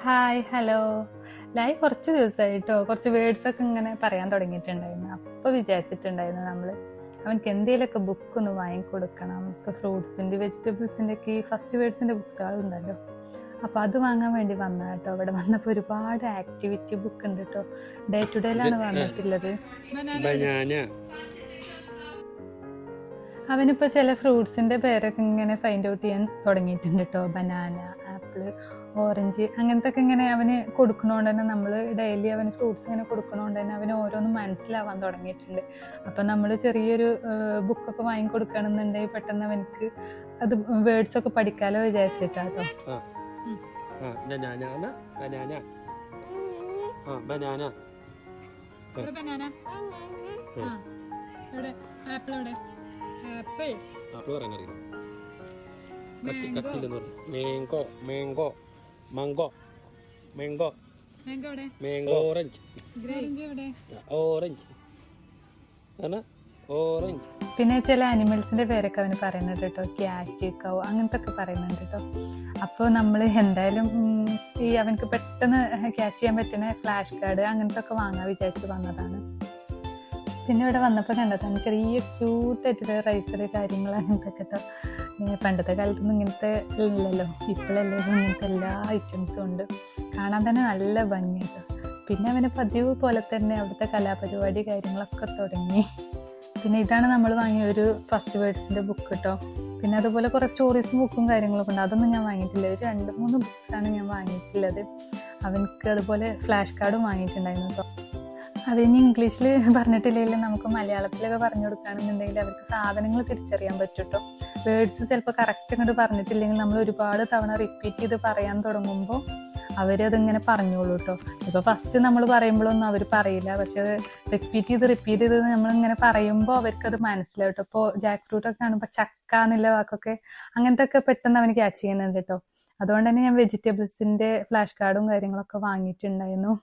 Hi hello. Live കുറച്ച് ദിവസമായിട്ടോ കുറച്ച് words ഒക്കെ ഇങ്ങനെ പറയാൻ തുടങ്ങിയിട്ടുണ്ടായിരുന്നു. അപ്പോൾ വിചാരിച്ചിട്ടുണ്ടായിരുന്നു അവനക്ക് എന്തെങ്കിലുമൊക്കെ ബുക്ക് ഒന്ന് വാങ്ങിക്കൊടുക്കണം. ഇപ്പോൾ ഫ്രൂട്ട്സിൻ്റെ വെജിറ്റബിൾസിൻ്റെ ഒക്കെ ഈ ഫസ്റ്റ് വേർഡ്സിൻ്റെ ബുക്സുകളുണ്ടല്ലോ, അപ്പോൾ അത് വാങ്ങാൻ വേണ്ടി വന്ന കേട്ടോ. അവിടെ വന്നപ്പോൾ ഒരുപാട് ആക്ടിവിറ്റി ബുക്ക് ഉണ്ട് കേട്ടോ. ഡേ ടു ഡേയിലാണ് വന്നിട്ടുള്ളത്. അവനിപ്പോൾ ചില ഫ്രൂട്ട്സിൻ്റെ പേരൊക്കെ ഇങ്ങനെ ഫൈൻഡ് ഔട്ട് ചെയ്യാൻ തുടങ്ങിയിട്ടുണ്ട് കേട്ടോ. ബനാന, ആപ്പിള്, ഓറഞ്ച് അങ്ങനത്തെ ഒക്കെ ഇങ്ങനെ അവന് കൊടുക്കണോണ്ട് തന്നെ നമ്മൾ ഡെയിലി അവന് ഫ്രൂട്ട്സ് ഇങ്ങനെ കൊടുക്കണോണ്ട് തന്നെ അവന് ഓരോന്നും മനസ്സിലാവാൻ തുടങ്ങിയിട്ടുണ്ട്. അപ്പം നമ്മൾ ചെറിയൊരു ബുക്കൊക്കെ വാങ്ങിക്കൊടുക്കുകയാണെന്നുണ്ടെങ്കിൽ പെട്ടെന്ന് അവനക്ക് അത് വേർഡ്സ് ഒക്കെ പഠിക്കാലോ വിചാരിച്ചിട്ടാട്ടോ. Mango orange orange orange. പിന്നെ ചില ആനിമൽസിന്റെ പേരൊക്കെ അവന് പറയുന്നുണ്ട് കേട്ടോ. ക്യാറ്റ്, കൗ അങ്ങനത്തെ ഒക്കെ പറയുന്നുണ്ട് കേട്ടോ. അപ്പോൾ നമ്മൾ എന്തായാലും ഈ അവനക്ക് പെട്ടെന്ന് ക്യാച്ച് ചെയ്യാൻ പറ്റുന്ന ഫ്ലാഷ് കാർഡ് അങ്ങനത്തെ ഒക്കെ വാങ്ങാൻ വിചാരിച്ച് വന്നതാണ്. പിന്നെ ഇവിടെ വന്നപ്പോൾ കണ്ടതാണ് ചെറിയ ക്യൂട്ടായിട്ടുള്ള റൈസർ കാര്യങ്ങൾ അങ്ങനത്തെ ഒക്കെ കേട്ടോ. പണ്ടത്തെ കാലത്തൊന്നും ഇങ്ങനത്തെ ഇല്ലല്ലോ, ഇപ്പോഴല്ലേ ഇങ്ങനത്തെ എല്ലാ ഐറ്റംസും ഉണ്ട്. കാണാൻ തന്നെ നല്ല ഭംഗിയാട്ടോ. പിന്നെ അവന് പതിവ് പോലെ തന്നെ അവിടുത്തെ കലാപരിപാടി കാര്യങ്ങളൊക്കെ തുടങ്ങി. പിന്നെ ഇതാണ് നമ്മൾ വാങ്ങിയ ഒരു ഫസ്റ്റ് വേർഡ്സിൻ്റെ ബുക്ക് കേട്ടോ. പിന്നെ അതുപോലെ കുറേ സ്റ്റോറീസും ബുക്കും കാര്യങ്ങളൊക്കെ ഉണ്ട്. അതൊന്നും ഞാൻ വാങ്ങിയിട്ടില്ല. ഒരു 2-3 ബുക്സാണ് ഞാൻ വാങ്ങിയിട്ടുള്ളത്. അവനക്ക് അതുപോലെ ഫ്ലാഷ് കാർഡും വാങ്ങിയിട്ടുണ്ടായിരുന്നു കേട്ടോ. അതിന് ഇംഗ്ലീഷിൽ പറഞ്ഞിട്ടില്ലെങ്കിൽ നമുക്ക് മലയാളത്തിലൊക്കെ പറഞ്ഞു കൊടുക്കുകയാണെന്നുണ്ടെങ്കിൽ അവർക്ക് സാധനങ്ങൾ തിരിച്ചറിയാൻ പറ്റും കേട്ടോ. വേർഡ്സ് ചിലപ്പോൾ കറക്റ്റ് അങ്ങോട്ട് പറഞ്ഞിട്ടില്ലെങ്കിൽ നമ്മൾ ഒരുപാട് തവണ റിപ്പീറ്റ് ചെയ്ത് പറയാൻ തുടങ്ങുമ്പോൾ അവരതിങ്ങനെ പറഞ്ഞോളൂ കേട്ടോ. ഇപ്പോൾ ഫസ്റ്റ് നമ്മൾ പറയുമ്പോഴൊന്നും അവർ പറയില്ല, പക്ഷെ അത് റിപ്പീറ്റ് ചെയ്ത് നമ്മളിങ്ങനെ പറയുമ്പോൾ അവർക്കത് മനസ്സിലാവും കേട്ടോ. ഇപ്പോൾ ജാക്ക് ഫ്രൂട്ടൊക്കെ കാണുമ്പോൾ ചക്ക എന്നുള്ള വാക്കൊക്കെ അങ്ങനത്തെ ഒക്കെ പെട്ടെന്ന് അവന് ക്യാച്ച് ചെയ്യുന്നുണ്ട് കേട്ടോ. അതുകൊണ്ട് തന്നെ ഞാൻ വെജിറ്റബിൾസിൻ്റെ ഫ്ലാഷ് കാർഡും കാര്യങ്ങളൊക്കെ വാങ്ങിയിട്ടുണ്ടായിരുന്നു.